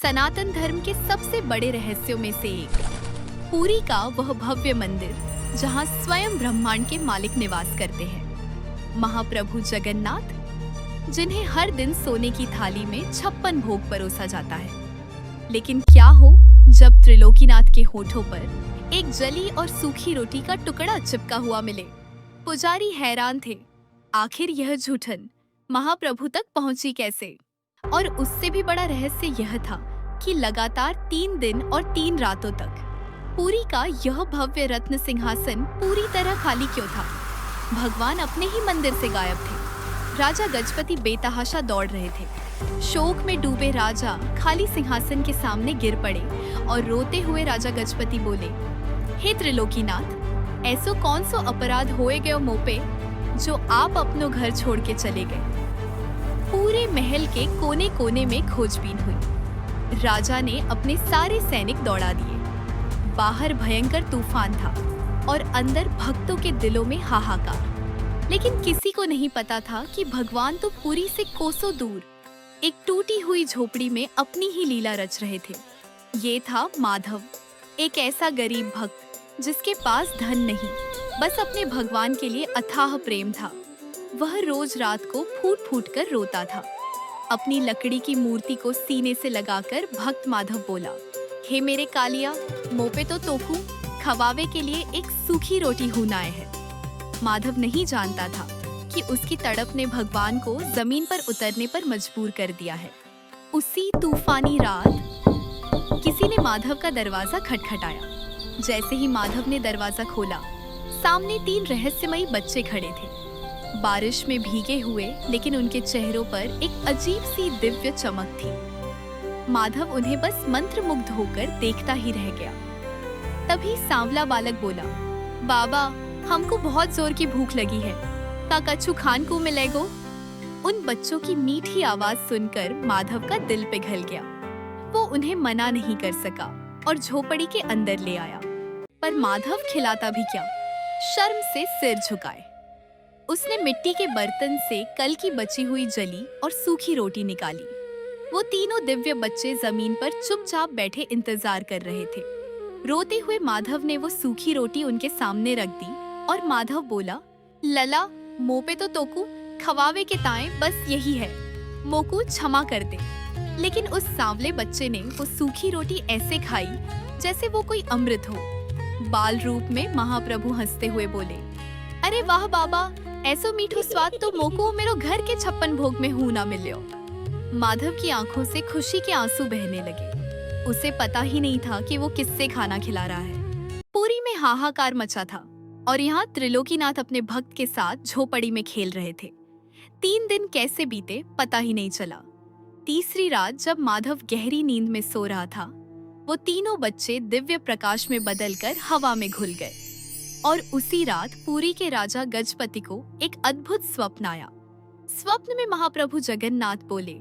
सनातन धर्म के सबसे बड़े रहस्यों में से एक, पुरी का वह भव्य मंदिर जहां स्वयं ब्रह्मांड के मालिक निवास करते हैं, महाप्रभु जगन्नाथ, जिन्हें हर दिन सोने की थाली में 56 भोग परोसा जाता है। लेकिन क्या हो जब त्रिलोकीनाथ के होठों पर एक जली और सूखी रोटी का टुकड़ा चिपका हुआ मिले। पुजारी हैरान थे, आखिर यह जूठन महाप्रभु तक पहुंची कैसे? और उससे भी बड़ा रहस्य यह था कि लगातार 3 दिन और 3 रातों तक पुरी का यह भव्य रत्न सिंहासन पूरी तरह खाली क्यों था? भगवान अपने ही मंदिर से गायब थे। राजा गजपति बेतहाशा दौड़ रहे थे। शोक में डूबे राजा खाली सिंहासन के सामने गिर पड़े और रोते हुए राजा गजपति बोले, हे त्रिलोकीनाथ, ऐसो कौन सो अपराध होए गयो मोपे जो आप अपनो घर छोड़ के चले गए? पूरे महल के कोने कोने में खोजबीन हुई। राजा ने अपने सारे सैनिक दौड़ा दिए। बाहर भयंकर तूफान था और अंदर भक्तों के दिलों में हाहाकार। लेकिन किसी को नहीं पता था कि भगवान तो पुरी से कोसों दूर एक टूटी हुई झोपड़ी में अपनी ही लीला रच रहे थे। ये था माधव, एक ऐसा गरीब भक्त जिसके पास धन नहीं, बस अपने भगवान के लिए अथाह प्रेम था। वह रोज रात को फूट फूट कर रोता था। अपनी लकड़ी की मूर्ति को सीने से लगाकर भक्त माधव बोला, हे मेरे कालिया, मोपे तो तोकू खवावे के लिए एक सूखी रोटी हुनाए है। माधव नहीं जानता था कि उसकी तड़प ने भगवान को जमीन पर उतरने पर मजबूर कर दिया है। उसी तूफानी रात किसी ने माधव का दरवाजा खटखटाया। जैसे ही माधव ने दरवाजा खोला, सामने 3 रहस्यमयी बच्चे खड़े थे। बारिश में भीगे हुए, लेकिन उनके चेहरों पर एक अजीब सी दिव्य चमक थी। माधव उन्हें बस मंत्रमुग्ध होकर देखता ही रह गया। तभी सांवला बालक बोला, बाबा, हमको बहुत जोर की भूख लगी है, का कछु खान को मिलेगो? उन बच्चों की मीठी आवाज सुनकर माधव का दिल पिघल गया। वो उन्हें मना नहीं कर सका और झोपड़ी के अंदर ले आया। पर माधव खिलाता भी क्या, शर्म से सिर झुकाए। उसने मिट्टी के बर्तन से कल की बची हुई जली और सूखी रोटी निकाली। वो तीनों दिव्य बच्चे जमीन पर चुपचाप बैठे इंतजार कर रहे थे। रोते हुए माधव ने वो सूखी रोटी उनके सामने रख दी और माधव बोला, लला, मोपे तो तोकू खवावे के ताए बस यही है, मोकू क्षमा कर दे। लेकिन उस सांवले बच्चे ने वो सूखी रोटी ऐसे खाई जैसे वो कोई अमृत हो। बाल रूप में महाप्रभु हंसते हुए बोले, अरे वाह बाबा, ऐसो मीठो स्वाद तो मोको मेरो घर के 56 भोग में हूं ना मिल्यो। माधव की आंखों से खुशी के आंसू बहने लगे। उसे पता ही नहीं था कि वो किससे खाना खिला रहा है। पुरी में हाहाकार मचा था और यहाँ त्रिलोकीनाथ अपने भक्त के साथ झोपड़ी में खेल रहे थे। 3 दिन कैसे बीते पता ही नहीं चला। तीसरी रात जब माधव गहरी नींद में सो रहा था, वो तीनों बच्चे दिव्य प्रकाश में बदलकर हवा में घुल गए। और उसी रात पुरी के राजा गजपति को एक अद्भुत स्वप्न आया। स्वप्न में महाप्रभु जगन्नाथ बोले,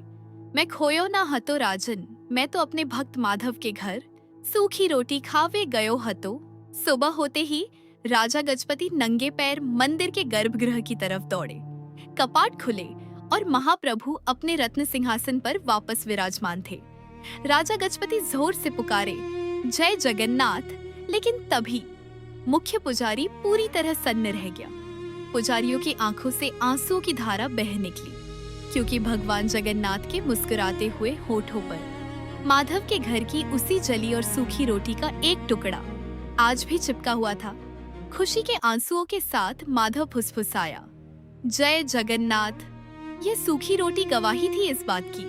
मैं खोयो ना हतो राजन, मैं तो अपने भक्त माधव के घर सूखी रोटी खावे गयो हतो। सुबह होते ही राजा गजपति नंगे पैर मंदिर के गर्भगृह की तरफ दौड़े। कपाट खुले और महाप्रभु अपने रत्न सिंहासन पर वापस विराजमान थे। राजा गजपति जोर से पुकारे, जय जगन्नाथ। लेकिन तभी मुख्य पुजारी पूरी तरह सन्न रह गया। पुजारियों की आंखों से आंसुओं की धारा बह निकली, क्योंकि भगवान जगन्नाथ के मुस्कुराते हुए होठों पर माधव के घर की उसी जली और सूखी रोटी का एक टुकड़ा आज भी चिपका हुआ था। खुशी के आंसुओं के साथ माधव फुसफुसाया, जय जगन्नाथ। यह सूखी रोटी गवाही थी इस बात की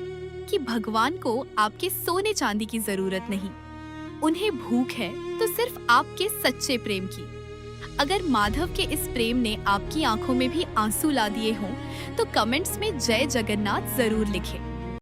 कि भगवान को आपके सोने चांदी की जरूरत नहीं, उन्हें भूख है तो सिर्फ आपके सच्चे प्रेम की। अगर माधव के इस प्रेम ने आपकी आंखों में भी आंसू ला दिए हों तो कमेंट्स में जय जगन्नाथ जरूर लिखें।